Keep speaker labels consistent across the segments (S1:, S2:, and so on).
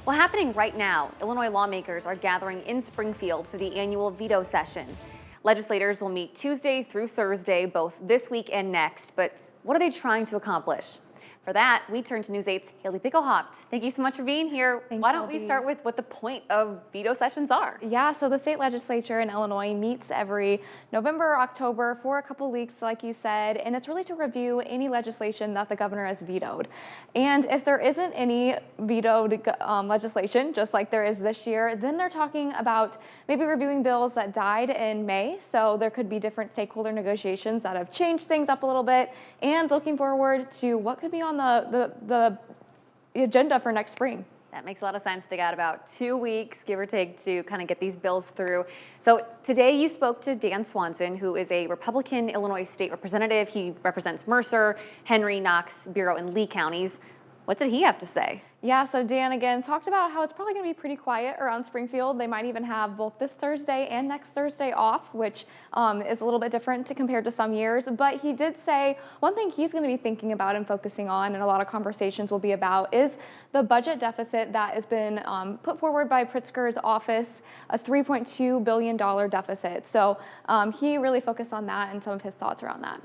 S1: Well, happening right now, Illinois lawmakers are gathering in Springfield for the annual veto session. Legislators will meet Tuesday through Thursday, both this week and next. But what are they trying to accomplish? For that, we turn to News 8's Haley Bickelhaupt. Thank you so much for being here. Why don't we start with what the point of veto sessions are?
S2: Yeah, so the state legislature in Illinois meets every November or October for a couple weeks, like you said, and it's really to review any legislation that the governor has vetoed. And if there isn't any vetoed legislation, just like there is this year, then they're talking about maybe reviewing bills that died in May. So there could be different stakeholder negotiations that have changed things up a little bit, and looking forward to what could be on the agenda for next spring.
S1: That makes a lot of sense. They got about 2 weeks, give or take, to kind of get these bills through. So today you spoke to Dan Swanson, who is a Republican Illinois state representative. He represents Mercer, Henry, Knox, Bureau, and Lee counties. What did he have to say?
S2: Yeah, so Dan again talked about how it's probably going to be pretty quiet around Springfield. They might even have both this Thursday and next Thursday off, which is a little bit different compared to some years. But he did say one thing he's going to be thinking about and focusing on, and a lot of conversations will be about, is the budget deficit that has been put forward by Pritzker's office, a $3.2 billion deficit. So he really focused on that and some of his thoughts around that.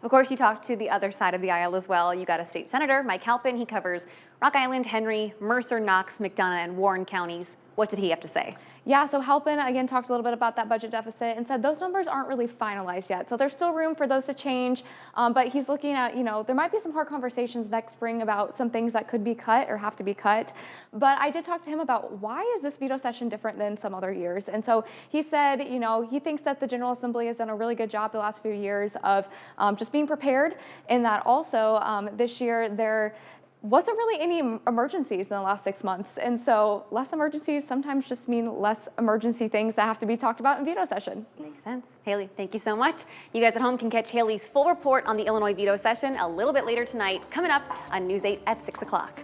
S1: Of course, you talked to the other side of the aisle as well. You got a state senator, Mike Halpin. He covers Rock Island, Henry, Mercer, Knox, McDonough, and Warren counties. What did he have to say?
S2: Yeah, so Halpin again talked a little bit about that budget deficit and said those numbers aren't really finalized yet. So there's still room for those to change, but he's looking at, there might be some hard conversations next spring about some things that could be cut or have to be cut. But I did talk to him about why is this veto session different than some other years? And so he said, he thinks that the General Assembly has done a really good job the last few years of just being prepared, and that also this year there wasn't really any emergencies in the last 6 months. And so less emergencies sometimes just mean less emergency things that have to be talked about in veto session.
S1: Makes sense. Haley, thank you so much. You guys at home can catch Haley's full report on the Illinois veto session a little bit later tonight, coming up on News 8 at 6 o'clock.